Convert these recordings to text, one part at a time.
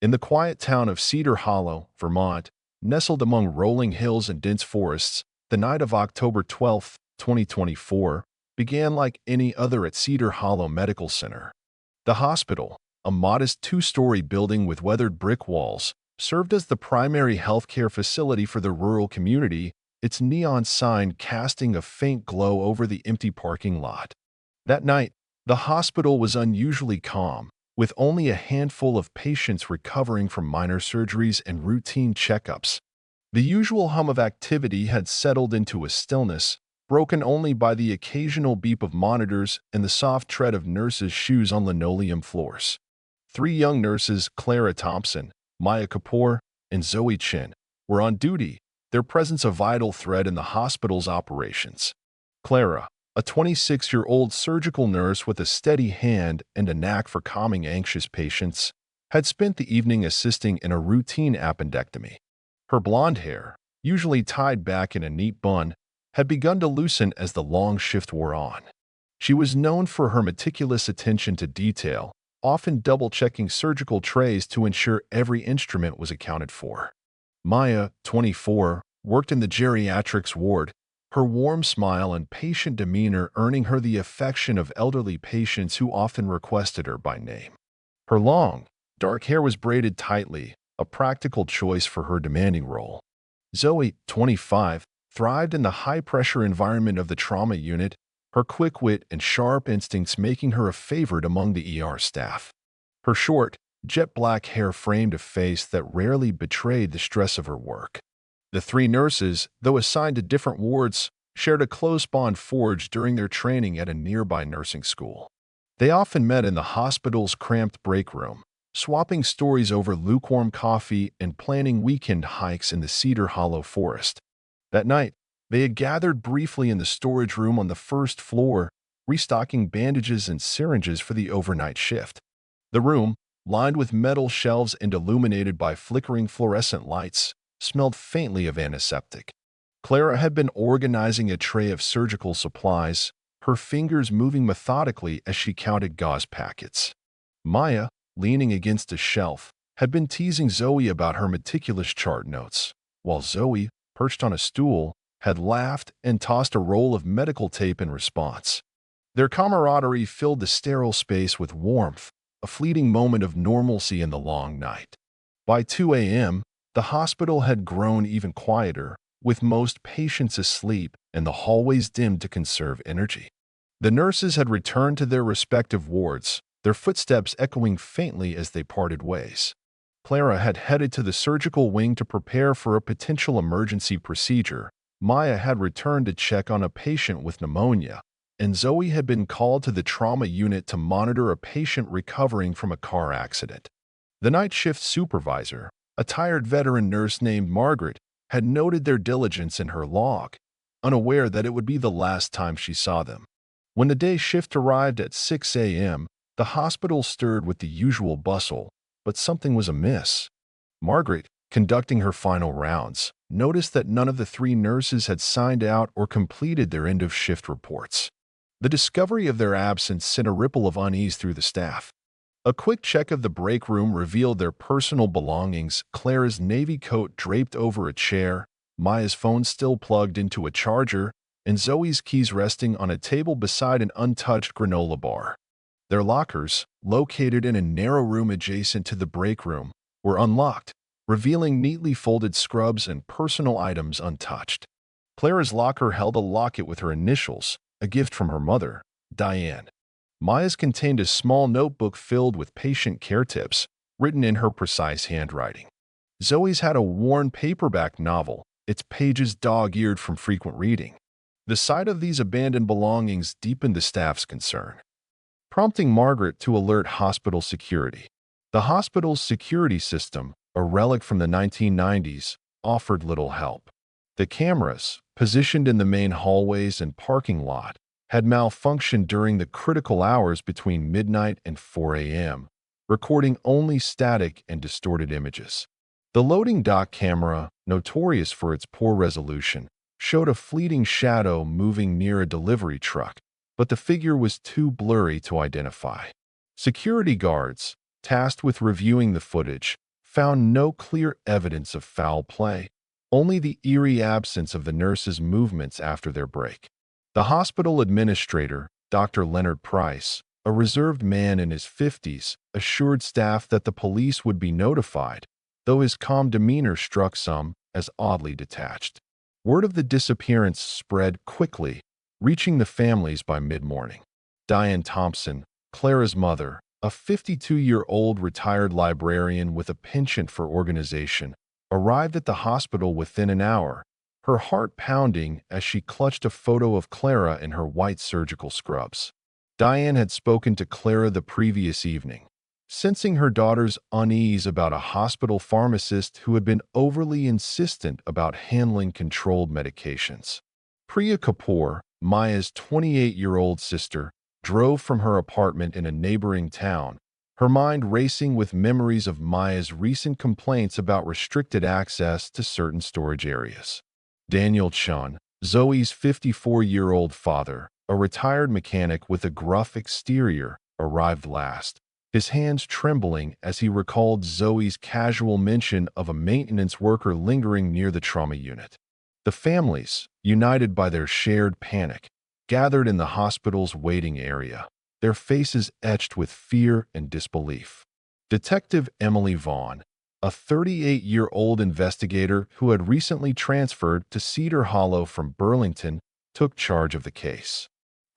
In the quiet town of Cedar Hollow, Vermont, nestled among rolling hills and dense forests, the night of October 12, 2024, began like any other at Cedar Hollow Medical Center. The hospital, a modest two-story building with weathered brick walls, served as the primary healthcare facility for the rural community, its neon sign casting a faint glow over the empty parking lot. That night, the hospital was unusually calm, with only a handful of patients recovering from minor surgeries and routine checkups. The usual hum of activity had settled into a stillness, broken only by the occasional beep of monitors and the soft tread of nurses' shoes on linoleum floors. Three young nurses, Clara Thompson, Maya Kapoor, and Zoe Chin, were on duty, their presence a vital thread in the hospital's operations. Clara, a 26-year-old surgical nurse with a steady hand and a knack for calming anxious patients, had spent the evening assisting in a routine appendectomy. Her blonde hair, usually tied back in a neat bun, had begun to loosen as the long shift wore on. She was known for her meticulous attention to detail, often double-checking surgical trays to ensure every instrument was accounted for. Maya, 24, worked in the geriatrics ward, her warm smile and patient demeanor earning her the affection of elderly patients who often requested her by name. Her long, dark hair was braided tightly, a practical choice for her demanding role. Zoe, 25, thrived in the high-pressure environment of the trauma unit, her quick wit and sharp instincts making her a favorite among the ER staff. Her short, jet-black hair framed a face that rarely betrayed the stress of her work. The three nurses, though assigned to different wards, shared a close bond forged during their training at a nearby nursing school. They often met in the hospital's cramped break room, swapping stories over lukewarm coffee and planning weekend hikes in the Cedar Hollow forest. That night, they had gathered briefly in the storage room on the first floor, restocking bandages and syringes for the overnight shift. The room, lined with metal shelves and illuminated by flickering fluorescent lights, smelled faintly of antiseptic. Clara had been organizing a tray of surgical supplies, her fingers moving methodically as she counted gauze packets. Maya, leaning against a shelf, had been teasing Zoe about her meticulous chart notes, while Zoe, perched on a stool, had laughed and tossed a roll of medical tape in response. Their camaraderie filled the sterile space with warmth, a fleeting moment of normalcy in the long night. By 2 a.m., the hospital had grown even quieter, with most patients asleep and the hallways dimmed to conserve energy. The nurses had returned to their respective wards, their footsteps echoing faintly as they parted ways. Clara had headed to the surgical wing to prepare for a potential emergency procedure. Maya had returned to check on a patient with pneumonia, and Zoe had been called to the trauma unit to monitor a patient recovering from a car accident. The night shift supervisor, a tired veteran nurse named Margaret, had noted their diligence in her log, unaware that it would be the last time she saw them. When the day shift arrived at 6 a.m., the hospital stirred with the usual bustle, but something was amiss. Margaret, conducting her final rounds, noticed that none of the three nurses had signed out or completed their end-of-shift reports. The discovery of their absence sent a ripple of unease through the staff. A quick check of the break room revealed their personal belongings, Clara's navy coat draped over a chair, Maya's phone still plugged into a charger, and Zoe's keys resting on a table beside an untouched granola bar. Their lockers, located in a narrow room adjacent to the break room, were unlocked, revealing neatly folded scrubs and personal items untouched. Clara's locker held a locket with her initials, a gift from her mother, Diane. Maya's contained a small notebook filled with patient care tips, written in her precise handwriting. Zoe's had a worn paperback novel, its pages dog-eared from frequent reading. The sight of these abandoned belongings deepened the staff's concern, prompting Margaret to alert hospital security. The hospital's security system, a relic from the 1990s, offered little help. The cameras, positioned in the main hallways and parking lot, had malfunctioned during the critical hours between midnight and 4 a.m., recording only static and distorted images. The loading dock camera, notorious for its poor resolution, showed a fleeting shadow moving near a delivery truck, but the figure was too blurry to identify. Security guards, tasked with reviewing the footage, found no clear evidence of foul play, only the eerie absence of the nurses' movements after their break. The hospital administrator, Dr. Leonard Price, a reserved man in his 50s, assured staff that the police would be notified, though his calm demeanor struck some as oddly detached. Word of the disappearance spread quickly, reaching the families by mid-morning. Diane Thompson, Clara's mother, a 52-year-old retired librarian with a penchant for organization, arrived at the hospital within an hour, her heart pounding as she clutched a photo of Clara in her white surgical scrubs. Diane had spoken to Clara the previous evening, sensing her daughter's unease about a hospital pharmacist who had been overly insistent about handling controlled medications. Priya Kapoor, Maya's 28-year-old sister, drove from her apartment in a neighboring town, her mind racing with memories of Maya's recent complaints about restricted access to certain storage areas. Daniel Chun, Zoe's 54-year-old father, a retired mechanic with a gruff exterior, arrived last, his hands trembling as he recalled Zoe's casual mention of a maintenance worker lingering near the trauma unit. The families, united by their shared panic, gathered in the hospital's waiting area, their faces etched with fear and disbelief. Detective Emily Vaughn, a 38-year-old investigator who had recently transferred to Cedar Hollow from Burlington, took charge of the case.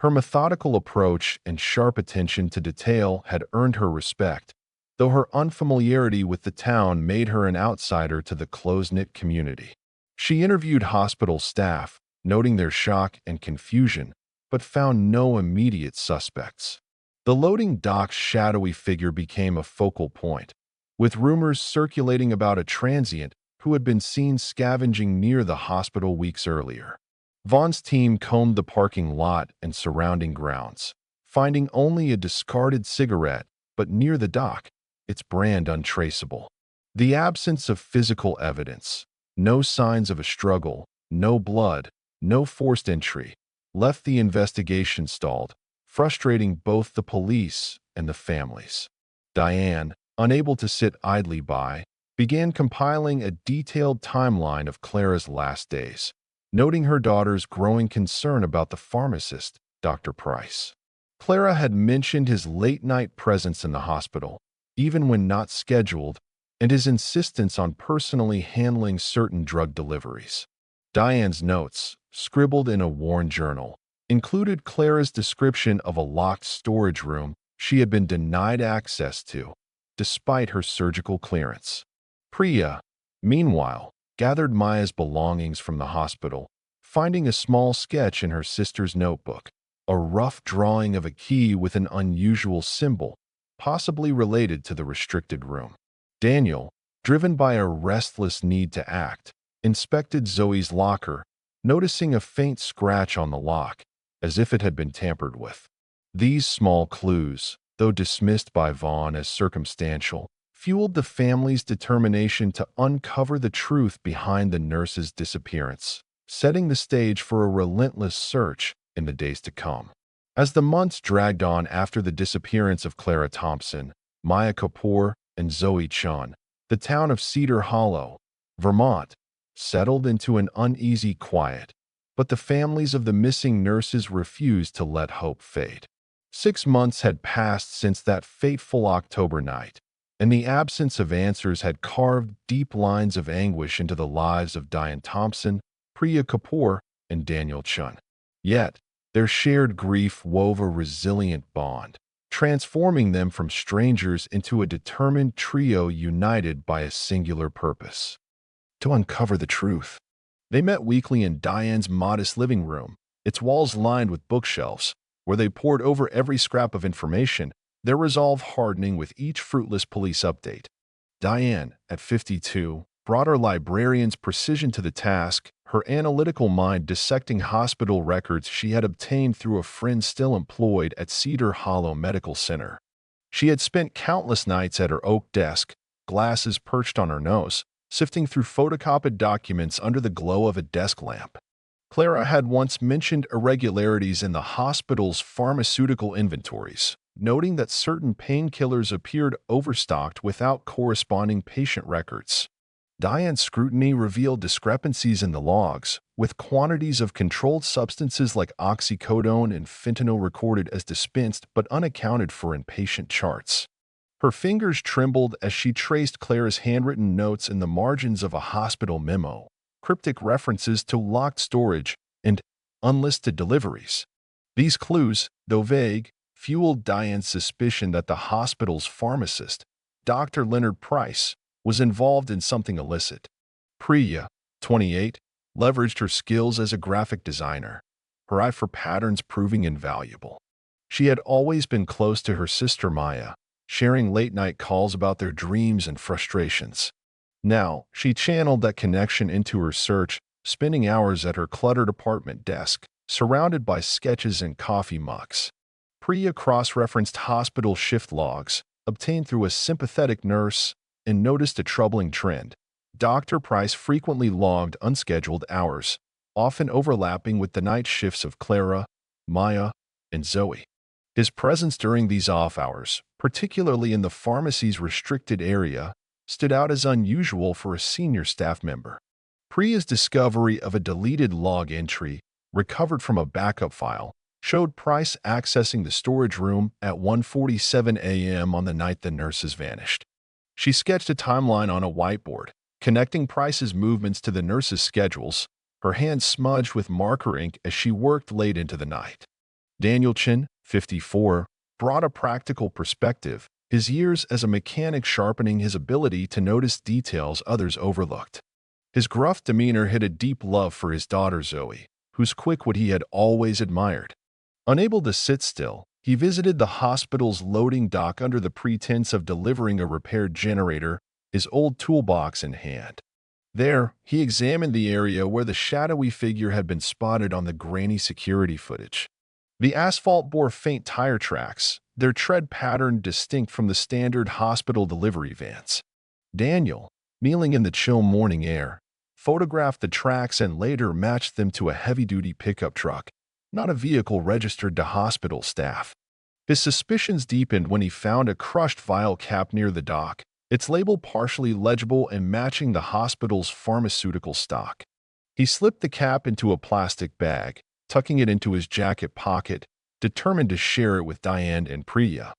Her methodical approach and sharp attention to detail had earned her respect, though her unfamiliarity with the town made her an outsider to the close-knit community. She interviewed hospital staff, noting their shock and confusion, but found no immediate suspects. The loading dock's shadowy figure became a focal point, with rumors circulating about a transient who had been seen scavenging near the hospital weeks earlier. Vaughn's team combed the parking lot and surrounding grounds, finding only a discarded cigarette, but near the dock, its brand untraceable. The absence of physical evidence, no signs of a struggle, no blood, no forced entry, left the investigation stalled, frustrating both the police and the families. Diane, unable to sit idly by, began compiling a detailed timeline of Clara's last days, noting her daughter's growing concern about the pharmacist, Dr. Price. Clara had mentioned his late-night presence in the hospital, even when not scheduled, and his insistence on personally handling certain drug deliveries. Diane's notes, scribbled in a worn journal, included Clara's description of a locked storage room she had been denied access to, despite her surgical clearance. Priya, meanwhile, gathered Maya's belongings from the hospital, finding a small sketch in her sister's notebook, a rough drawing of a key with an unusual symbol, possibly related to the restricted room. Daniel, driven by a restless need to act, inspected Zoe's locker, noticing a faint scratch on the lock, as if it had been tampered with. These small clues, though dismissed by Vaughn as circumstantial, fueled the family's determination to uncover the truth behind the nurse's disappearance, setting the stage for a relentless search in the days to come. As the months dragged on after the disappearance of Clara Thompson, Maya Kapoor, and Zoe Chun, the town of Cedar Hollow, Vermont, settled into an uneasy quiet, but the families of the missing nurses refused to let hope fade. 6 months had passed since that fateful October night, and the absence of answers had carved deep lines of anguish into the lives of Diane Thompson, Priya Kapoor, and Daniel Chun. Yet, their shared grief wove a resilient bond, transforming them from strangers into a determined trio united by a singular purpose: to uncover the truth. They met weekly in Diane's modest living room, its walls lined with bookshelves, where they pored over every scrap of information, their resolve hardening with each fruitless police update. Diane, at 52, brought her librarian's precision to the task, her analytical mind dissecting hospital records she had obtained through a friend still employed at Cedar Hollow Medical Center. She had spent countless nights at her oak desk, glasses perched on her nose, sifting through photocopied documents under the glow of a desk lamp. Clara had once mentioned irregularities in the hospital's pharmaceutical inventories, noting that certain painkillers appeared overstocked without corresponding patient records. Diane's scrutiny revealed discrepancies in the logs, with quantities of controlled substances like oxycodone and fentanyl recorded as dispensed but unaccounted for in patient charts. Her fingers trembled as she traced Clara's handwritten notes in the margins of a hospital memo, cryptic references to locked storage and unlisted deliveries. These clues, though vague, fueled Diane's suspicion that the hospital's pharmacist, Dr. Leonard Price, was involved in something illicit. Priya, 28, leveraged her skills as a graphic designer, her eye for patterns proving invaluable. She had always been close to her sister Maya, sharing late-night calls about their dreams and frustrations. Now, she channeled that connection into her search, spending hours at her cluttered apartment desk, surrounded by sketches and coffee mugs. Priya cross-referenced hospital shift logs, obtained through a sympathetic nurse, and noticed a troubling trend. Dr. Price frequently logged unscheduled hours, often overlapping with the night shifts of Clara, Maya, and Zoe. His presence during these off hours, particularly in the pharmacy's restricted area, stood out as unusual for a senior staff member. Priya's discovery of a deleted log entry, recovered from a backup file, showed Price accessing the storage room at 1:47 a.m. on the night the nurses vanished. She sketched a timeline on a whiteboard, connecting Price's movements to the nurses' schedules, her hands smudged with marker ink as she worked late into the night. Daniel Chin, 54, brought a practical perspective, his years as a mechanic sharpening his ability to notice details others overlooked. His gruff demeanor hid a deep love for his daughter Zoe, whose quick wit he had always admired. Unable to sit still, he visited the hospital's loading dock under the pretense of delivering a repaired generator, his old toolbox in hand. There, he examined the area where the shadowy figure had been spotted on the grainy security footage. The asphalt bore faint tire tracks, their tread pattern distinct from the standard hospital delivery vans. Daniel, kneeling in the chill morning air, photographed the tracks and later matched them to a heavy-duty pickup truck, not a vehicle registered to hospital staff. His suspicions deepened when he found a crushed vial cap near the dock, its label partially legible and matching the hospital's pharmaceutical stock. He slipped the cap into a plastic bag, tucking it into his jacket pocket, determined to share it with Diane and Priya.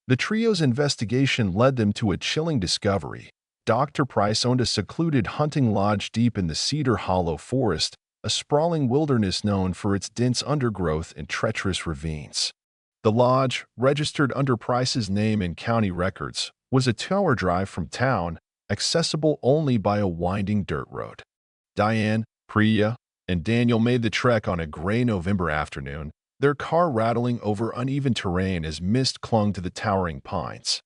The trio's investigation led them to a chilling discovery. Dr. Price owned a secluded hunting lodge deep in the Cedar Hollow Forest, a sprawling wilderness known for its dense undergrowth and treacherous ravines. The lodge, registered under Price's name in county records, was a 2-hour drive from town, accessible only by a winding dirt road. Diane, Priya, and Daniel made the trek on a gray November afternoon, their car rattling over uneven terrain as mist clung to the towering pines.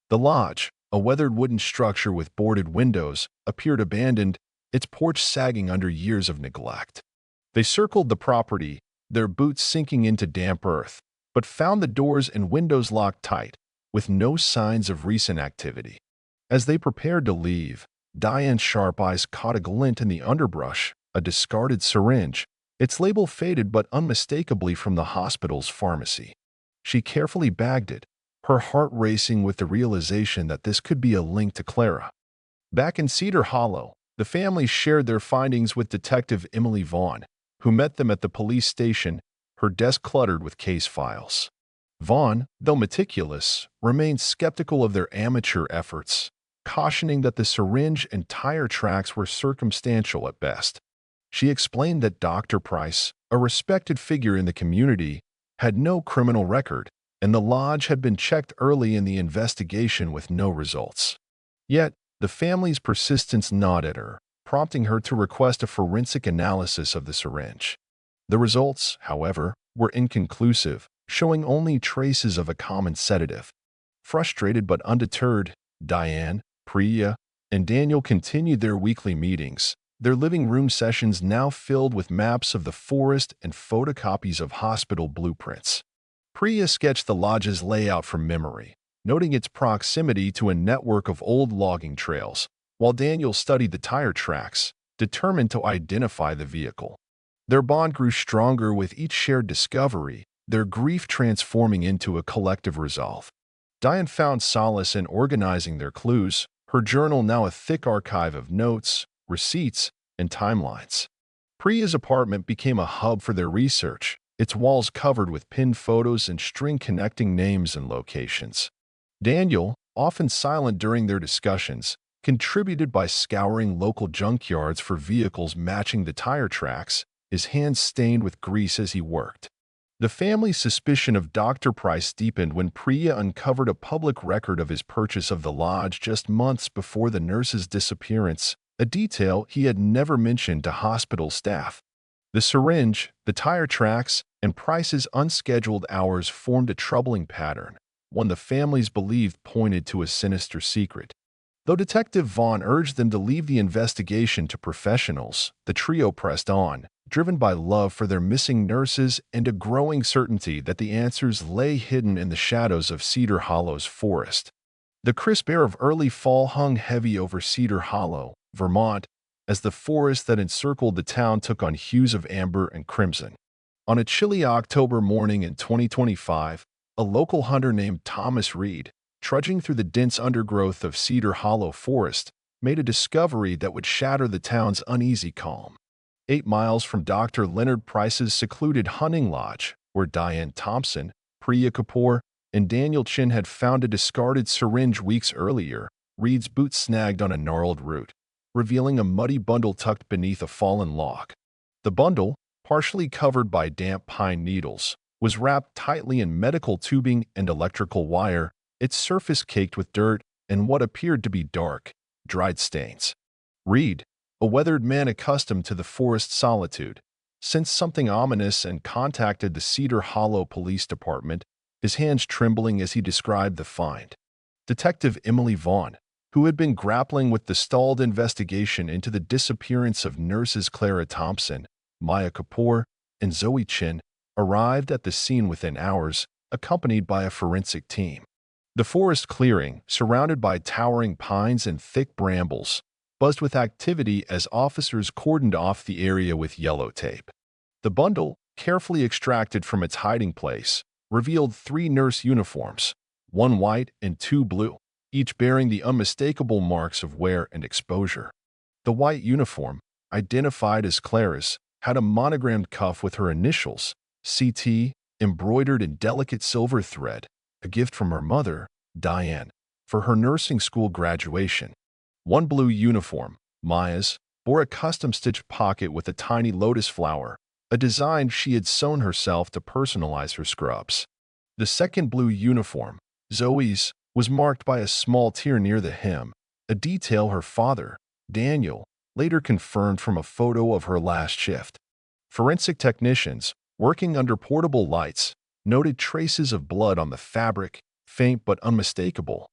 The lodge, a weathered wooden structure with boarded windows, appeared abandoned, its porch sagging under years of neglect. They circled the property, their boots sinking into damp earth, but found the doors and windows locked tight, with no signs of recent activity. As they prepared to leave, Diane's sharp eyes caught a glint in the underbrush, a discarded syringe, its label faded but unmistakably from the hospital's pharmacy. She carefully bagged it, her heart racing with the realization that this could be a link to Clara. Back in Cedar Hollow, the family shared their findings with Detective Emily Vaughn, who met them at the police station, her desk cluttered with case files. Vaughn, though meticulous, remained skeptical of their amateur efforts, cautioning that the syringe and tire tracks were circumstantial at best. She explained that Dr. Price, a respected figure in the community, had no criminal record, and the lodge had been checked early in the investigation with no results. Yet, the family's persistence gnawed at her, prompting her to request a forensic analysis of the syringe. The results, however, were inconclusive, showing only traces of a common sedative. Frustrated but undeterred, Diane, Priya, and Daniel continued their weekly meetings, their living room sessions now filled with maps of the forest and photocopies of hospital blueprints. Priya sketched the lodge's layout from memory, noting its proximity to a network of old logging trails, while Daniel studied the tire tracks, determined to identify the vehicle. Their bond grew stronger with each shared discovery, their grief transforming into a collective resolve. Diane found solace in organizing their clues, her journal now a thick archive of notes, receipts, and timelines. Priya's apartment became a hub for their research, its walls covered with pinned photos and string connecting names and locations. Daniel, often silent during their discussions, contributed by scouring local junkyards for vehicles matching the tire tracks, his hands stained with grease as he worked. The family's suspicion of Dr. Price deepened when Priya uncovered a public record of his purchase of the lodge just months before the nurse's disappearance, a detail he had never mentioned to hospital staff. The syringe, the tire tracks, and Price's unscheduled hours formed a troubling pattern, one the families believed pointed to a sinister secret. Though Detective Vaughn urged them to leave the investigation to professionals, the trio pressed on, driven by love for their missing nurses and a growing certainty that the answers lay hidden in the shadows of Cedar Hollow's forest. The crisp air of early fall hung heavy over Cedar Hollow, Vermont, as the forest that encircled the town took on hues of amber and crimson. On a chilly October morning in 2025, a local hunter named Thomas Reed, trudging through the dense undergrowth of Cedar Hollow Forest, made a discovery that would shatter the town's uneasy calm. 8 miles from Dr. Leonard Price's secluded hunting lodge, where Diane Thompson, Priya Kapoor, and Daniel Chin had found a discarded syringe weeks earlier, Reed's boot snagged on a gnarled root, revealing a muddy bundle tucked beneath a fallen log. The bundle, partially covered by damp pine needles, was wrapped tightly in medical tubing and electrical wire, its surface caked with dirt and what appeared to be dark, dried stains. Reed, a weathered man accustomed to the forest's solitude, sensed something ominous and contacted the Cedar Hollow Police Department, his hands trembling as he described the find. Detective Emily Vaughn, who had been grappling with the stalled investigation into the disappearance of nurses Clara Thompson, Maya Kapoor, and Zoe Chin, arrived at the scene within hours, accompanied by a forensic team. The forest clearing, surrounded by towering pines and thick brambles, buzzed with activity as officers cordoned off the area with yellow tape. The bundle, carefully extracted from its hiding place, revealed 3 nurse uniforms, 1 white and 2 blue, each bearing the unmistakable marks of wear and exposure. The white uniform, identified as Clara's, had a monogrammed cuff with her initials, CT, embroidered in delicate silver thread, a gift from her mother, Diane, for her nursing school graduation. 1 blue uniform, Maya's, bore a custom-stitched pocket with a tiny lotus flower, a design she had sewn herself to personalize her scrubs. The second blue uniform, Zoe's, was marked by a small tear near the hem, a detail her father, Daniel, later confirmed from a photo of her last shift. Forensic technicians, working under portable lights, noted traces of blood on the fabric, faint but unmistakable,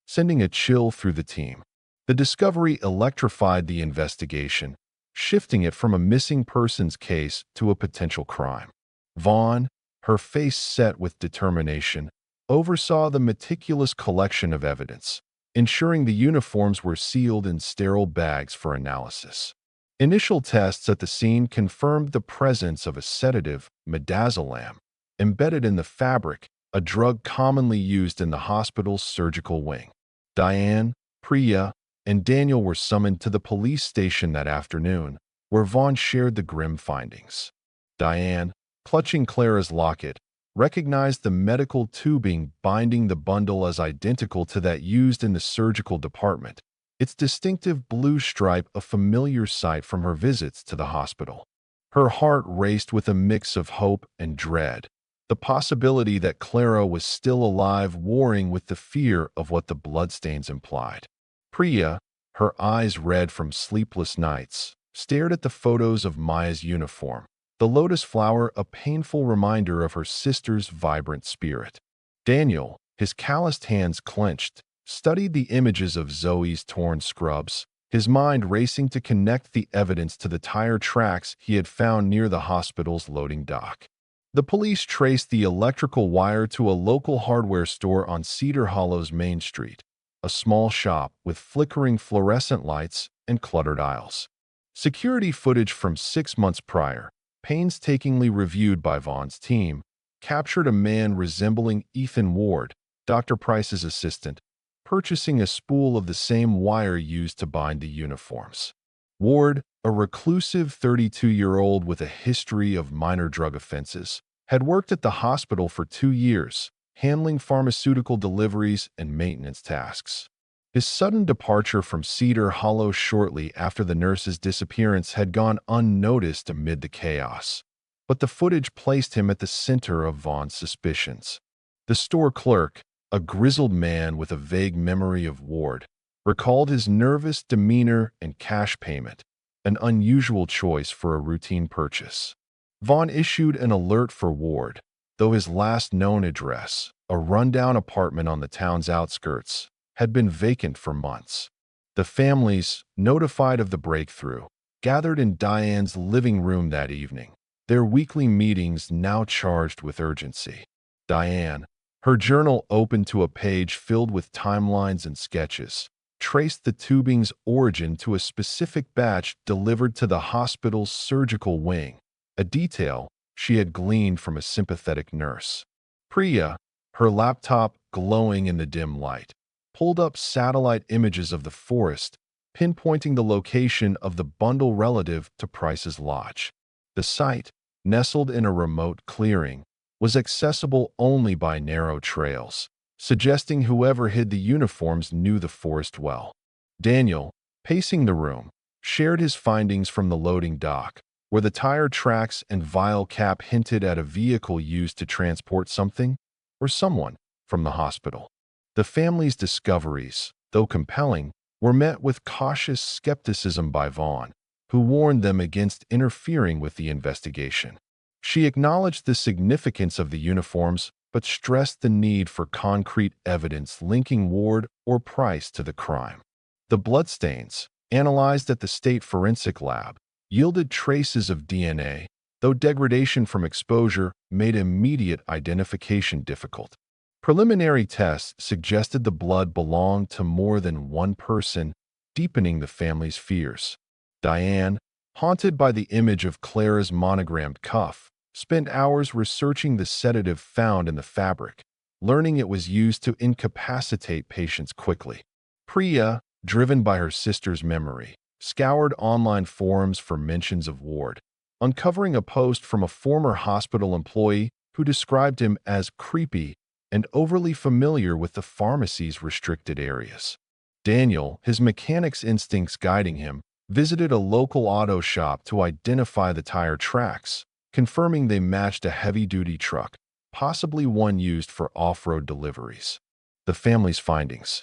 sending a chill through the team. The discovery electrified the investigation, shifting it from a missing persons case to a potential crime. Vaughn, her face set with determination, oversaw the meticulous collection of evidence, ensuring the uniforms were sealed in sterile bags for analysis. Initial tests at the scene confirmed the presence of a sedative, midazolam, embedded in the fabric, a drug commonly used in the hospital's surgical wing. Diane, Priya, and Daniel were summoned to the police station that afternoon, where Vaughn shared the grim findings. Diane, clutching Clara's locket, recognized the medical tubing binding the bundle as identical to that used in the surgical department, its distinctive blue stripe a familiar sight from her visits to the hospital. Her heart raced with a mix of hope and dread, the possibility that Clara was still alive warring with the fear of what the bloodstains implied. Priya, her eyes red from sleepless nights, stared at the photos of Maya's uniform, the lotus flower a painful reminder of her sister's vibrant spirit. Daniel, his calloused hands clenched, studied the images of Zoe's torn scrubs, his mind racing to connect the evidence to the tire tracks he had found near the hospital's loading dock. The police traced the electrical wire to a local hardware store on Cedar Hollow's Main Street, a small shop with flickering fluorescent lights and cluttered aisles. Security footage from 6 months prior, painstakingly reviewed by Vaughn's team, captured a man resembling Ethan Ward, Dr. Price's assistant, purchasing a spool of the same wire used to bind the uniforms. Ward, a reclusive 32-year-old with a history of minor drug offenses, had worked at the hospital for 2 years, handling pharmaceutical deliveries and maintenance tasks. His sudden departure from Cedar Hollow shortly after the nurse's disappearance had gone unnoticed amid the chaos, but the footage placed him at the center of Vaughn's suspicions. The store clerk, a grizzled man with a vague memory of Ward, recalled his nervous demeanor and cash payment, an unusual choice for a routine purchase. Vaughn issued an alert for Ward, though his last known address, a rundown apartment on the town's outskirts, had been vacant for months. The families, notified of the breakthrough, gathered in Diane's living room that evening, their weekly meetings now charged with urgency. Diane, her journal open to a page filled with timelines and sketches, traced the tubing's origin to a specific batch delivered to the hospital's surgical wing, a detail she had gleaned from a sympathetic nurse. Priya, her laptop glowing in the dim light, pulled up satellite images of the forest, pinpointing the location of the bundle relative to Price's lodge. The site, nestled in a remote clearing, was accessible only by narrow trails, suggesting whoever hid the uniforms knew the forest well. Daniel, pacing the room, shared his findings from the loading dock, where the tire tracks and vial cap hinted at a vehicle used to transport something or someone from the hospital. The family's discoveries, though compelling, were met with cautious skepticism by Vaughn, who warned them against interfering with the investigation. She acknowledged the significance of the uniforms, but stressed the need for concrete evidence linking Ward or Price to the crime. The bloodstains, analyzed at the state forensic lab, yielded traces of DNA, though degradation from exposure made immediate identification difficult. Preliminary tests suggested the blood belonged to more than one person, deepening the family's fears. Diane, haunted by the image of Clara's monogrammed cuff, spent hours researching the sedative found in the fabric, learning it was used to incapacitate patients quickly. Priya, driven by her sister's memory, scoured online forums for mentions of Ward, uncovering a post from a former hospital employee who described him as creepy and overly familiar with the pharmacy's restricted areas. Daniel, his mechanic's instincts guiding him, visited a local auto shop to identify the tire tracks, confirming they matched a heavy-duty truck, possibly one used for off-road deliveries. The family's findings,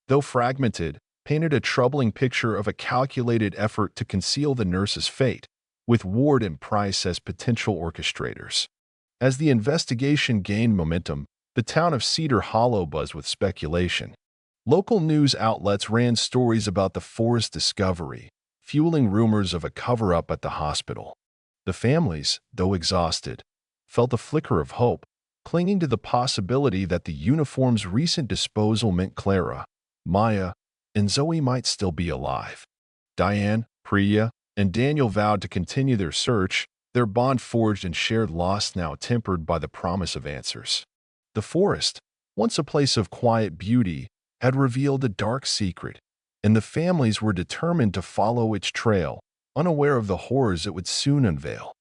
though fragmented, painted a troubling picture of a calculated effort to conceal the nurse's fate, with Ward and Price as potential orchestrators. As the investigation gained momentum, the town of Cedar Hollow buzzed with speculation. Local news outlets ran stories about the forest discovery, fueling rumors of a cover-up at the hospital. The families, though exhausted, felt a flicker of hope, clinging to the possibility that the uniform's recent disposal meant Clara, Maya, and Zoe might still be alive. Diane, Priya, and Daniel vowed to continue their search, their bond forged in shared loss now tempered by the promise of answers. The forest, once a place of quiet beauty, had revealed a dark secret, and the families were determined to follow its trail, unaware of the horrors it would soon unveil.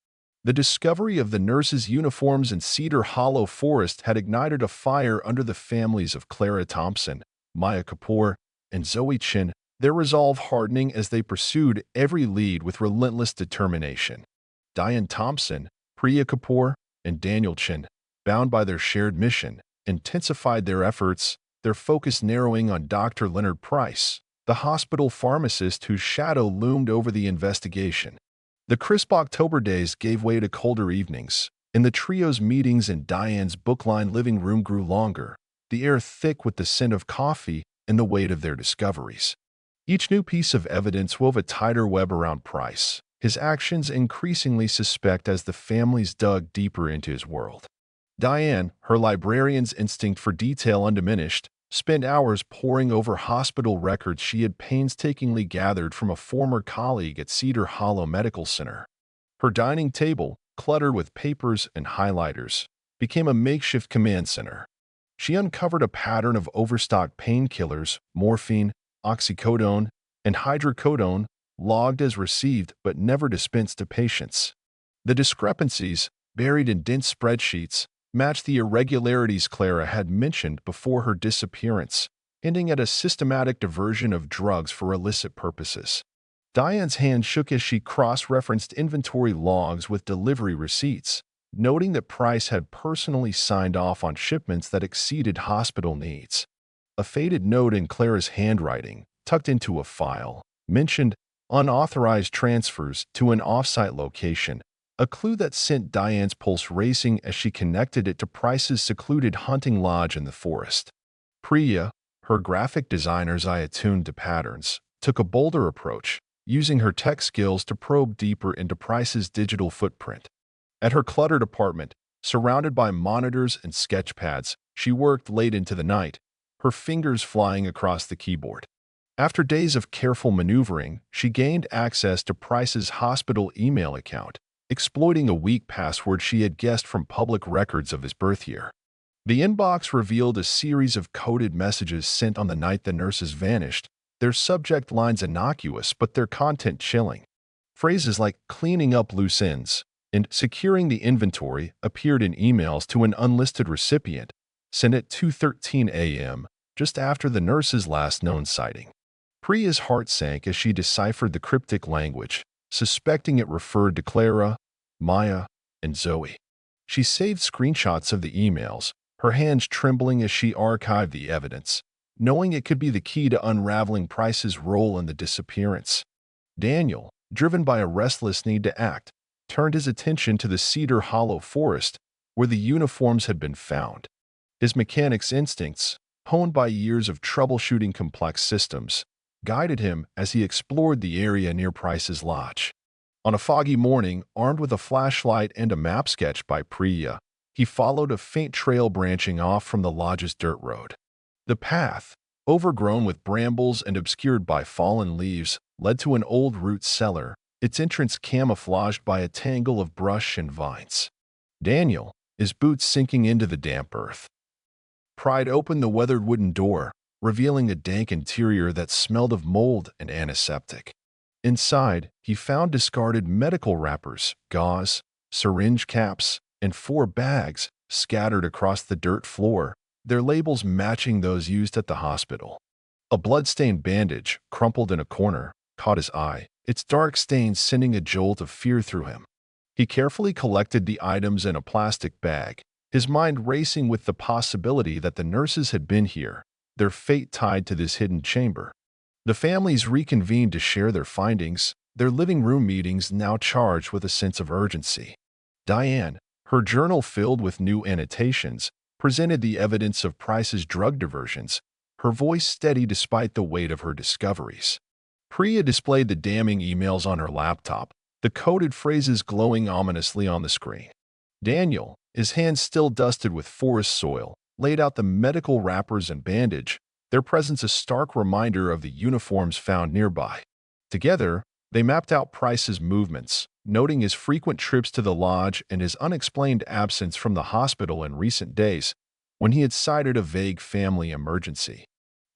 The discovery of the nurses' uniforms in Cedar Hollow Forest had ignited a fire under the families of Clara Thompson, Maya Kapoor, and Zoe Chin, their resolve hardening as they pursued every lead with relentless determination. Diane Thompson, Priya Kapoor, and Daniel Chin, bound by their shared mission, intensified their efforts, their focus narrowing on Dr. Leonard Price, the hospital pharmacist whose shadow loomed over the investigation. The crisp October days gave way to colder evenings, and the trio's meetings in Diane's book-lined living room grew longer, the air thick with the scent of coffee and the weight of their discoveries. Each new piece of evidence wove a tighter web around Price, his actions increasingly suspect as the families dug deeper into his world. Diane, her librarian's instinct for detail undiminished, spent hours poring over hospital records she had painstakingly gathered from a former colleague at Cedar Hollow Medical Center. Her dining table, cluttered with papers and highlighters, became a makeshift command center. She uncovered a pattern of overstocked painkillers, morphine, oxycodone, and hydrocodone logged as received but never dispensed to patients. The discrepancies, buried in dense spreadsheets, matched the irregularities Clara had mentioned before her disappearance, hinting at a systematic diversion of drugs for illicit purposes. Diane's hand shook as she cross-referenced inventory logs with delivery receipts, noting that Price had personally signed off on shipments that exceeded hospital needs. A faded note in Clara's handwriting, tucked into a file, mentioned unauthorized transfers to an off-site location, a clue that sent Diane's pulse racing as she connected it to Price's secluded hunting lodge in the forest. Priya, her graphic designer's eye attuned to patterns, took a bolder approach, using her tech skills to probe deeper into Price's digital footprint. At her cluttered apartment, surrounded by monitors and sketch pads, she worked late into the night, her fingers flying across the keyboard. After days of careful maneuvering, she gained access to Price's hospital email account, exploiting a weak password she had guessed from public records of his birth year. The inbox revealed a series of coded messages sent on the night the nurses vanished, their subject lines innocuous but their content chilling. Phrases like cleaning up loose ends and securing the inventory appeared in emails to an unlisted recipient, sent at 2:13 a.m., just after the nurse's last known sighting. Priya's heart sank as she deciphered the cryptic language, suspecting it referred to Clara, Maya, and Zoe. She saved screenshots of the emails, her hands trembling as she archived the evidence, knowing it could be the key to unraveling Price's role in the disappearance. Daniel, driven by a restless need to act, turned his attention to the Cedar Hollow forest where the uniforms had been found. His mechanic's instincts, honed by years of troubleshooting complex systems, guided him as he explored the area near Price's lodge. On a foggy morning, armed with a flashlight and a map sketched by Priya, he followed a faint trail branching off from the lodge's dirt road. The path, overgrown with brambles and obscured by fallen leaves, led to an old root cellar, its entrance camouflaged by a tangle of brush and vines. Daniel, his boots sinking into the damp earth, pried open the weathered wooden door, revealing a dank interior that smelled of mold and antiseptic. Inside, he found discarded medical wrappers, gauze, syringe caps, and 4 bags scattered across the dirt floor, their labels matching those used at the hospital. A blood-stained bandage, crumpled in a corner, caught his eye, its dark stains sending a jolt of fear through him. He carefully collected the items in a plastic bag, his mind racing with the possibility that the nurses had been here, their fate tied to this hidden chamber. The families reconvened to share their findings, their living room meetings now charged with a sense of urgency. Diane, her journal filled with new annotations, presented the evidence of Price's drug diversions, her voice steady despite the weight of her discoveries. Priya displayed the damning emails on her laptop, the coded phrases glowing ominously on the screen. Daniel, his hands still dusted with forest soil, laid out the medical wrappers and bandage, their presence a stark reminder of the uniforms found nearby. Together, they mapped out Price's movements, noting his frequent trips to the lodge and his unexplained absence from the hospital in recent days, when he had cited a vague family emergency.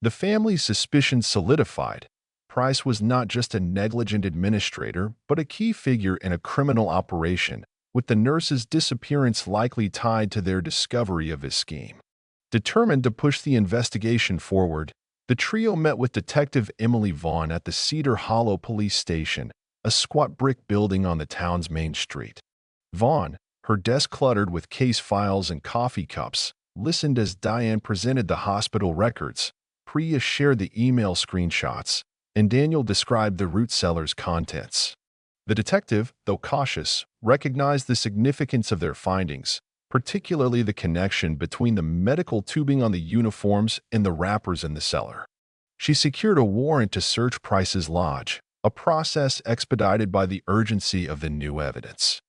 The family's suspicions solidified. Price was not just a negligent administrator, but a key figure in a criminal operation, with the nurse's disappearance likely tied to their discovery of his scheme. Determined to push the investigation forward, the trio met with Detective Emily Vaughn at the Cedar Hollow Police Station, a squat brick building on the town's main street. Vaughn, her desk cluttered with case files and coffee cups, listened as Diane presented the hospital records. Priya shared the email screenshots, and Daniel described the root cellar's contents. The detective, though cautious, recognized the significance of their findings, particularly the connection between the medical tubing on the uniforms and the wrappers in the cellar. She secured a warrant to search Price's lodge, a process expedited by the urgency of the new evidence.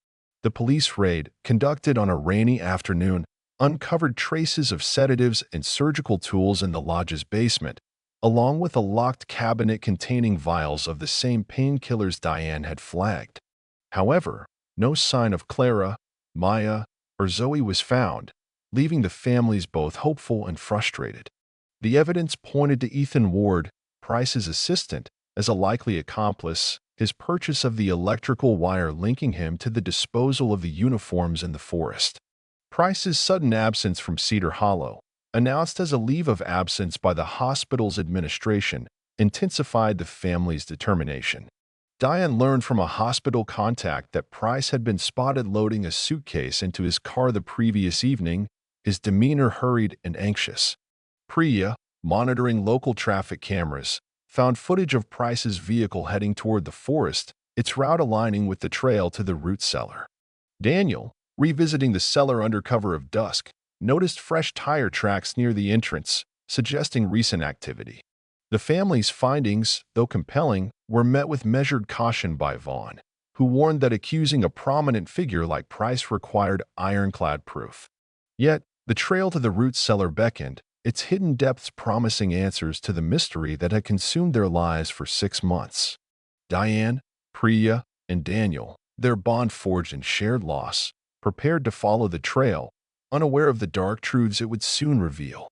The police raid, conducted on a rainy afternoon, uncovered traces of sedatives and surgical tools in the lodge's basement, along with a locked cabinet containing vials of the same painkillers Diane had flagged. However, no sign of Clara, Maya, or Zoe was found, leaving the families both hopeful and frustrated. The evidence pointed to Ethan Ward, Price's assistant, as a likely accomplice, his purchase of the electrical wire linking him to the disposal of the uniforms in the forest. Price's sudden absence from Cedar Hollow, announced as a leave of absence by the hospital's administration, intensified the family's determination. Diane learned from a hospital contact that Price had been spotted loading a suitcase into his car the previous evening, his demeanor hurried and anxious. Priya, monitoring local traffic cameras, found footage of Price's vehicle heading toward the forest, its route aligning with the trail to the root cellar. Daniel, revisiting the cellar under cover of dusk, noticed fresh tire tracks near the entrance, suggesting recent activity. The family's findings, though compelling, were met with measured caution by Vaughn, who warned that accusing a prominent figure like Price required ironclad proof. Yet, the trail to the root cellar beckoned, its hidden depths promising answers to the mystery that had consumed their lives for 6 months. Diane, Priya, and Daniel, their bond forged in shared loss, prepared to follow the trail, unaware of the dark truths it would soon reveal.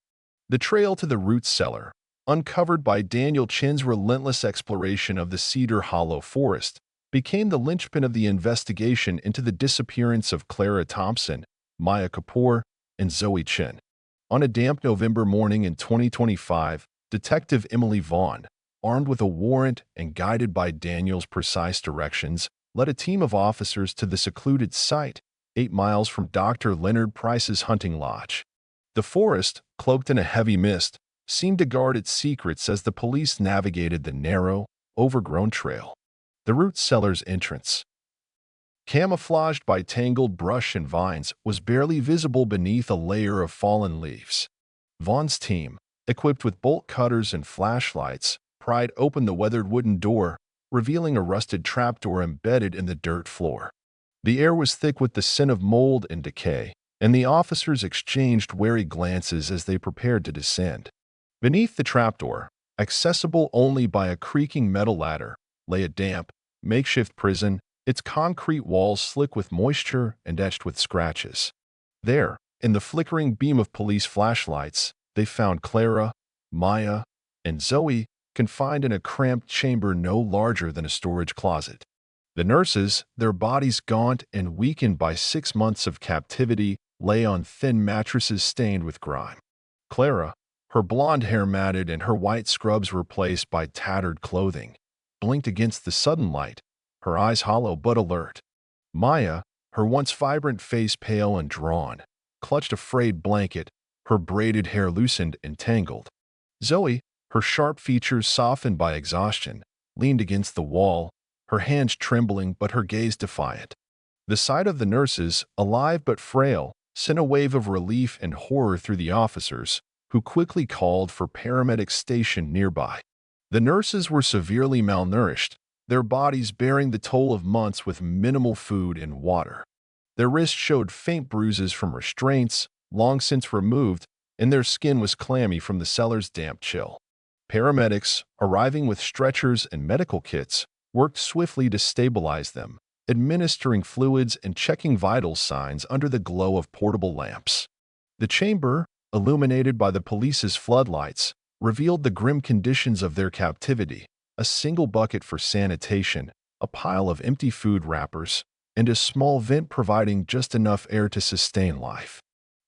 The trail to the root cellar, uncovered by Daniel Chin's relentless exploration of the Cedar Hollow forest, became the linchpin of the investigation into the disappearance of Clara Thompson, Maya Kapoor, and Zoe Chin. On a damp November morning in 2025, Detective Emily Vaughn, armed with a warrant and guided by Daniel's precise directions, led a team of officers to the secluded site, 8 miles from Dr. Leonard Price's hunting lodge. The forest, cloaked in a heavy mist, seemed to guard its secrets as the police navigated the narrow, overgrown trail. The root cellar's entrance, camouflaged by tangled brush and vines, was barely visible beneath a layer of fallen leaves. Vaughn's team, equipped with bolt cutters and flashlights, pried open the weathered wooden door, revealing a rusted trapdoor embedded in the dirt floor. The air was thick with the scent of mold and decay, and the officers exchanged wary glances as they prepared to descend. Beneath the trapdoor, accessible only by a creaking metal ladder, lay a damp, makeshift prison, its concrete walls slick with moisture and etched with scratches. There, in the flickering beam of police flashlights, they found Clara, Maya, and Zoe confined in a cramped chamber no larger than a storage closet. The nurses, their bodies gaunt and weakened by 6 months of captivity, lay on thin mattresses stained with grime. Clara, her blonde hair matted and her white scrubs replaced by tattered clothing, blinked against the sudden light, her eyes hollow but alert. Maya, her once vibrant face pale and drawn, clutched a frayed blanket, her braided hair loosened and tangled. Zoe, her sharp features softened by exhaustion, leaned against the wall, her hands trembling but her gaze defiant. The sight of the nurses, alive but frail, sent a wave of relief and horror through the officers, who quickly called for paramedics stationed nearby. The nurses were severely malnourished, their bodies bearing the toll of months with minimal food and water. Their wrists showed faint bruises from restraints, long since removed, and their skin was clammy from the cellar's damp chill. Paramedics, arriving with stretchers and medical kits, worked swiftly to stabilize them, administering fluids and checking vital signs under the glow of portable lamps. The chamber, illuminated by the police's floodlights, revealed the grim conditions of their captivity: a single bucket for sanitation, a pile of empty food wrappers, and a small vent providing just enough air to sustain life.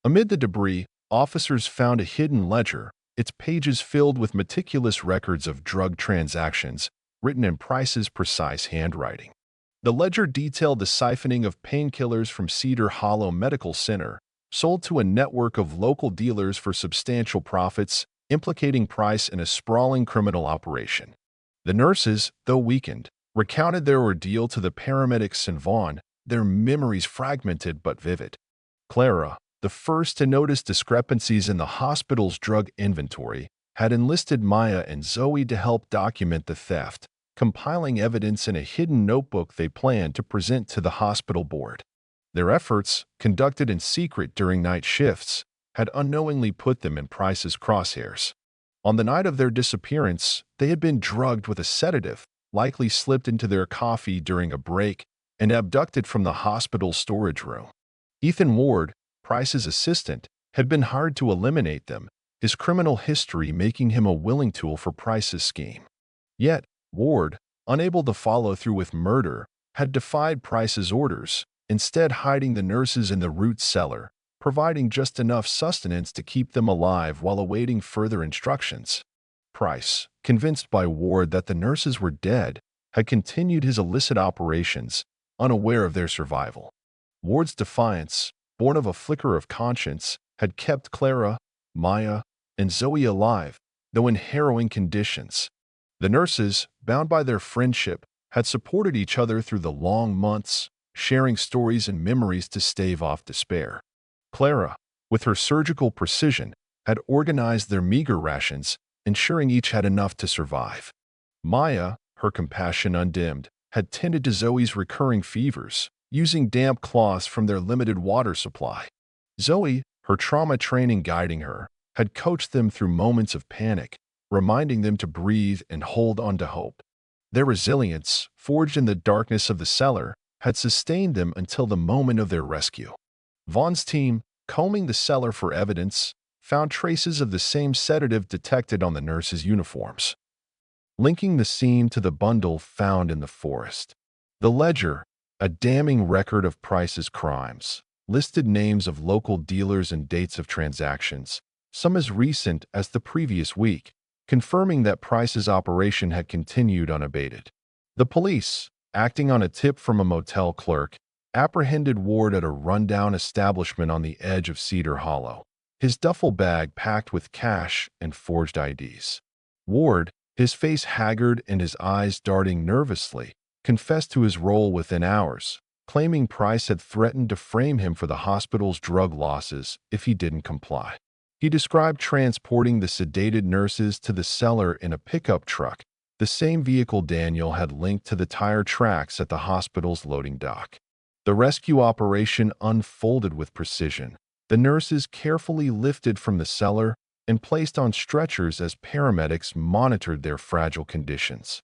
Amid the debris, officers found a hidden ledger, its pages filled with meticulous records of drug transactions, written in Price's precise handwriting. The ledger detailed the siphoning of painkillers from Cedar Hollow Medical Center, sold to a network of local dealers for substantial profits, implicating Price in a sprawling criminal operation. The nurses, though weakened, recounted their ordeal to the paramedics and Vaughn, their memories fragmented but vivid. Clara, the first to notice discrepancies in the hospital's drug inventory, had enlisted Maya and Zoe to help document the theft, compiling evidence in a hidden notebook they planned to present to the hospital board. Their efforts, conducted in secret during night shifts, had unknowingly put them in Price's crosshairs. On the night of their disappearance, they had been drugged with a sedative, likely slipped into their coffee during a break, and abducted from the hospital's storage room. Ethan Ward, Price's assistant, had been hired to eliminate them, his criminal history making him a willing tool for Price's scheme. Yet, Ward, unable to follow through with murder, had defied Price's orders, instead hiding the nurses in the root cellar, providing just enough sustenance to keep them alive while awaiting further instructions. Price, convinced by Ward that the nurses were dead, had continued his illicit operations, unaware of their survival. Ward's defiance, born of a flicker of conscience, had kept Clara, Maya, and Zoe alive, though in harrowing conditions. The nurses, bound by their friendship, had supported each other through the long months, sharing stories and memories to stave off despair. Clara, with her surgical precision, had organized their meager rations, ensuring each had enough to survive. Maya, her compassion undimmed, had tended to Zoe's recurring fevers, using damp cloths from their limited water supply. Zoe, her trauma training guiding her, had coached them through moments of panic, reminding them to breathe and hold on to hope. Their resilience, forged in the darkness of the cellar, had sustained them until the moment of their rescue. Vaughn's team, combing the cellar for evidence, found traces of the same sedative detected on the nurses' uniforms, linking the scene to the bundle found in the forest. The ledger, a damning record of Price's crimes, listed names of local dealers and dates of transactions, some as recent as the previous week, confirming that Price's operation had continued unabated. The police, acting on a tip from a motel clerk, apprehended Ward at a rundown establishment on the edge of Cedar Hollow, his duffel bag packed with cash and forged IDs. Ward, his face haggard and his eyes darting nervously, confessed to his role within hours, claiming Price had threatened to frame him for the hospital's drug losses if he didn't comply. He described transporting the sedated nurses to the cellar in a pickup truck, the same vehicle Daniel had linked to the tire tracks at the hospital's loading dock. The rescue operation unfolded with precision. The nurses carefully lifted from the cellar and placed on stretchers as paramedics monitored their fragile conditions.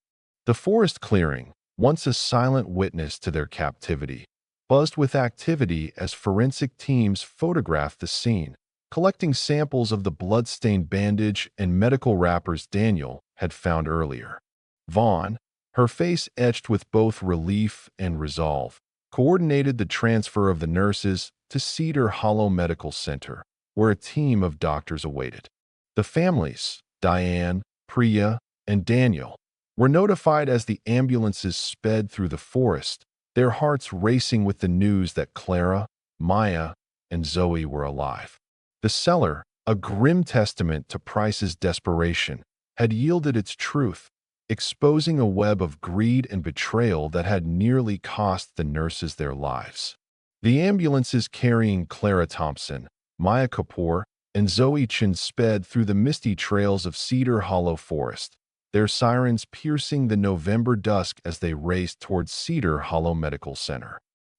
The forest clearing, once a silent witness to their captivity, buzzed with activity as forensic teams photographed the scene, collecting samples of the blood-stained bandage and medical wrappers Daniel had found earlier. Vaughn, her face etched with both relief and resolve, coordinated the transfer of the nurses to Cedar Hollow Medical Center, where a team of doctors awaited. The families, Diane, Priya, and Daniel, were notified as the ambulances sped through the forest, their hearts racing with the news that Clara, Maya, and Zoe were alive. The cellar, a grim testament to Price's desperation, had yielded its truth, exposing a web of greed and betrayal that had nearly cost the nurses their lives. The ambulances carrying Clara Thompson, Maya Kapoor, and Zoe Chin sped through the misty trails of Cedar Hollow Forest, their sirens piercing the November dusk as they raced towards Cedar Hollow Medical Center.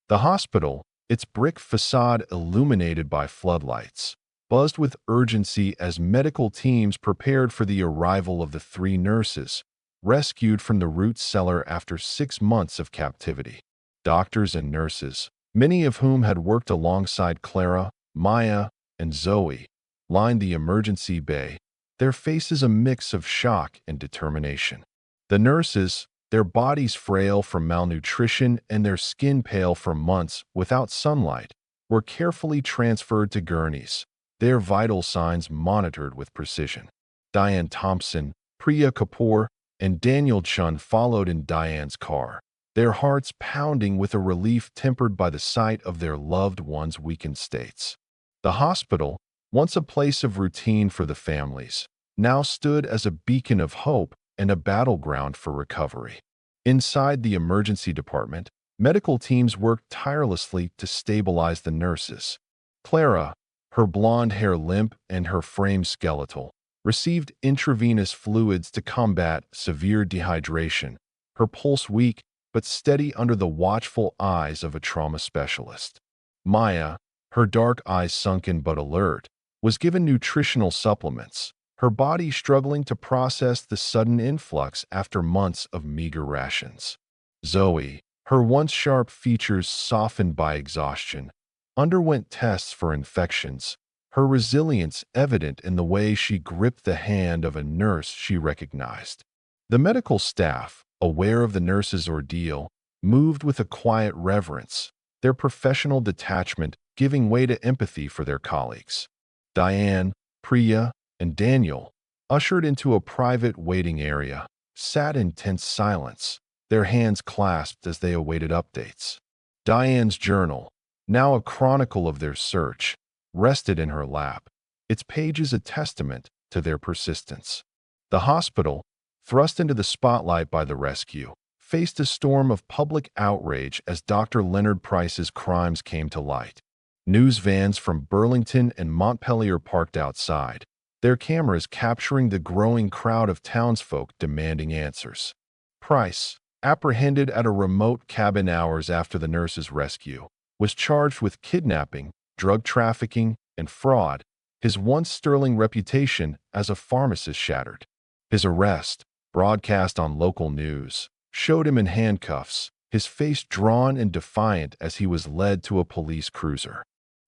The hospital, its brick facade illuminated by floodlights, buzzed with urgency as medical teams prepared for the arrival of the three nurses, rescued from the root cellar after 6 months of captivity. Doctors and nurses, many of whom had worked alongside Clara, Maya, and Zoe, lined the emergency bay, their faces a mix of shock and determination. The nurses, their bodies frail from malnutrition and their skin pale from months without sunlight, were carefully transferred to gurneys, their vital signs monitored with precision. Diane Thompson, Priya Kapoor, and Daniel Chun followed in Diane's car, their hearts pounding with a relief tempered by the sight of their loved ones' weakened states. The hospital, once a place of routine for the families, now stood as a beacon of hope and a battleground for recovery. Inside the emergency department, medical teams worked tirelessly to stabilize the nurses. Clara, her blonde hair limp and her frame skeletal, received intravenous fluids to combat severe dehydration, her pulse weak but steady under the watchful eyes of a trauma specialist. Maya, her dark eyes sunken but alert, was given nutritional supplements, her body struggling to process the sudden influx after months of meager rations. Zoe, her once sharp features softened by exhaustion, underwent tests for infections, her resilience evident in the way she gripped the hand of a nurse she recognized. The medical staff, aware of the nurse's ordeal, moved with a quiet reverence, their professional detachment giving way to empathy for their colleagues. Diane, Priya, and Daniel, ushered into a private waiting area, sat in tense silence, their hands clasped as they awaited updates. Diane's journal, now a chronicle of their search, rested in her lap, its pages a testament to their persistence. The hospital, thrust into the spotlight by the rescue, faced a storm of public outrage as Dr. Leonard Price's crimes came to light. News vans from Burlington and Montpelier parked outside, their cameras capturing the growing crowd of townsfolk demanding answers. Price, apprehended at a remote cabin hours after the nurse's rescue, was charged with kidnapping, drug trafficking, and fraud, his once sterling reputation as a pharmacist shattered. His arrest, broadcast on local news, showed him in handcuffs, his face drawn and defiant as he was led to a police cruiser.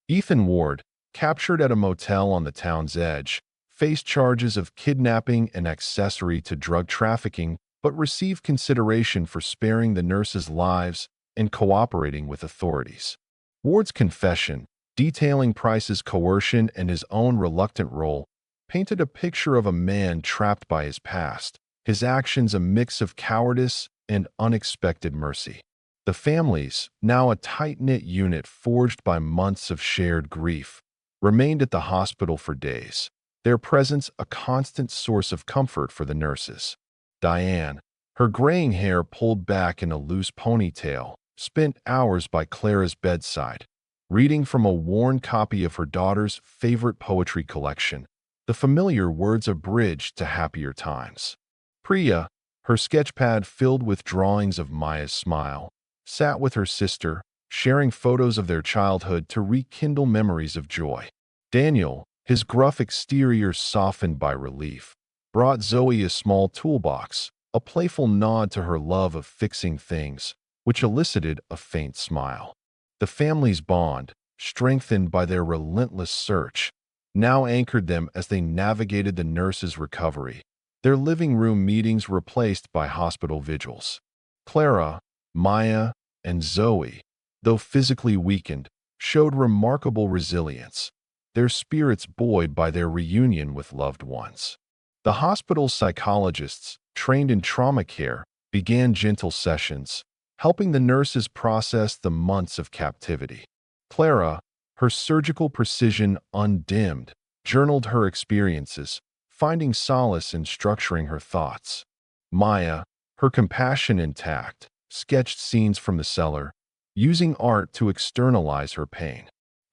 Ethan Ward, captured at a motel on the town's edge, faced charges of kidnapping and accessory to drug trafficking, but received consideration for sparing the nurses' lives and cooperating with authorities. Ward's confession, detailing Price's coercion and his own reluctant role, painted a picture of a man trapped by his past, his actions a mix of cowardice and unexpected mercy. The families, now a tight-knit unit forged by months of shared grief, remained at the hospital for days, their presence a constant source of comfort for the nurses. Diane, her graying hair pulled back in a loose ponytail, spent hours by Clara's bedside, reading from a worn copy of her daughter's favorite poetry collection, the familiar words a bridge to happier times. Priya, her sketchpad filled with drawings of Maya's smile, sat with her sister, sharing photos of their childhood to rekindle memories of joy. Daniel, his gruff exterior softened by relief, brought Zoe a small toolbox, a playful nod to her love of fixing things, which elicited a faint smile. The family's bond, strengthened by their relentless search, now anchored them as they navigated the nurse's recovery, their living room meetings replaced by hospital vigils. Clara, Maya, and Zoe, though physically weakened, showed remarkable resilience, their spirits buoyed by their reunion with loved ones. The hospital's psychologists, trained in trauma care, began gentle sessions, helping the nurses process the months of captivity. Clara, her surgical precision undimmed, journaled her experiences, finding solace in structuring her thoughts. Maya, her compassion intact, sketched scenes from the cellar, using art to externalize her pain.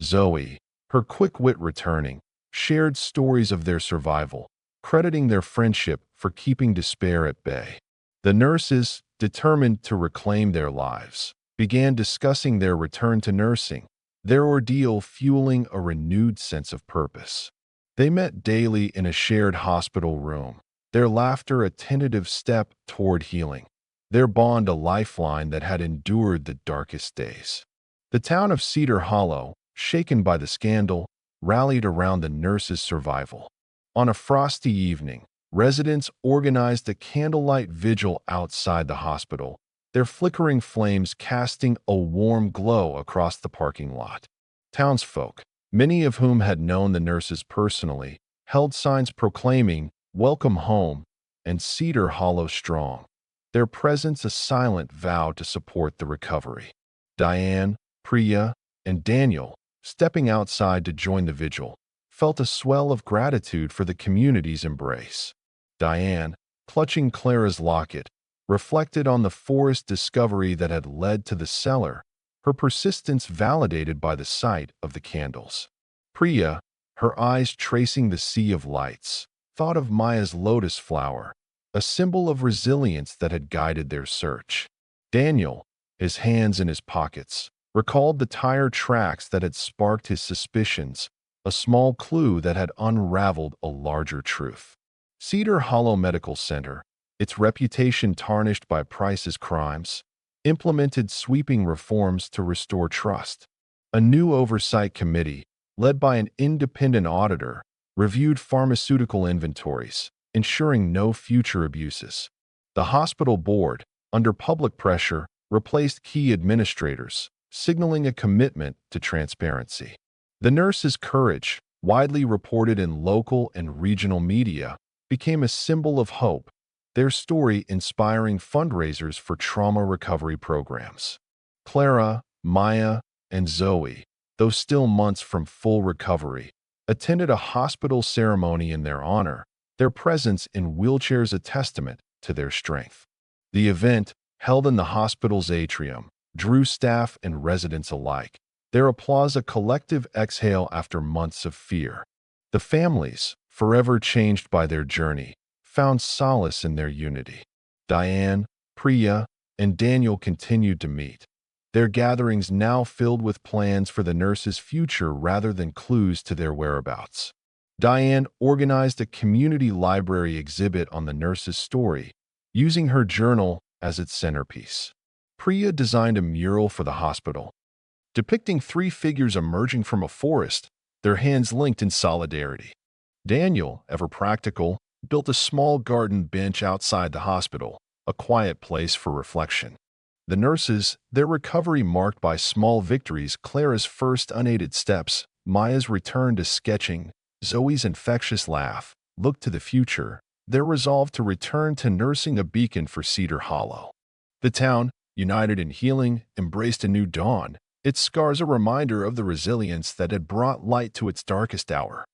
Zoe, her quick wit returning, shared stories of their survival, crediting their friendship for keeping despair at bay. The nurses, determined to reclaim their lives, began discussing their return to nursing, their ordeal fueling a renewed sense of purpose. They met daily in a shared hospital room, their laughter a tentative step toward healing, their bond a lifeline that had endured the darkest days. The town of Cedar Hollow, shaken by the scandal, rallied around the nurses' survival. On a frosty evening, residents organized a candlelight vigil outside the hospital, their flickering flames casting a warm glow across the parking lot. Townsfolk, many of whom had known the nurses personally, held signs proclaiming, "Welcome home," and "Cedar Hollow strong," their presence a silent vow to support the recovery. Diane, Priya, and Daniel, stepping outside to join the vigil, felt a swell of gratitude for the community's embrace. Diane, clutching Clara's locket, reflected on the forest discovery that had led to the cellar, her persistence validated by the sight of the candles. Priya, her eyes tracing the sea of lights, thought of Maya's lotus flower, a symbol of resilience that had guided their search. Daniel, his hands in his pockets, recalled the tire tracks that had sparked his suspicions, a small clue that had unraveled a larger truth. Cedar Hollow Medical Center, its reputation tarnished by Price's crimes, implemented sweeping reforms to restore trust. A new oversight committee, led by an independent auditor, reviewed pharmaceutical inventories, ensuring no future abuses. The hospital board, under public pressure, replaced key administrators, signaling a commitment to transparency. The nurses' courage, widely reported in local and regional media, became a symbol of hope, their story inspiring fundraisers for trauma recovery programs. Clara, Maya, and Zoe, though still months from full recovery, attended a hospital ceremony in their honor, their presence in wheelchairs a testament to their strength. The event, held in the hospital's atrium, drew staff and residents alike, their applause a collective exhale after months of fear. The families, forever changed by their journey, found solace in their unity. Diane, Priya, and Daniel continued to meet, their gatherings now filled with plans for the nurses' future rather than clues to their whereabouts. Diane organized a community library exhibit on the nurse's story, using her journal as its centerpiece. Priya designed a mural for the hospital, depicting three figures emerging from a forest, their hands linked in solidarity. Daniel, ever practical, built a small garden bench outside the hospital, a quiet place for reflection. The nurses, their recovery marked by small victories, Clara's first unaided steps, Maya's return to sketching, Zoe's infectious laugh, looked to the future, their resolve to return to nursing a beacon for Cedar Hollow. The town, united in healing, embraced a new dawn, its scars a reminder of the resilience that had brought light to its darkest hour.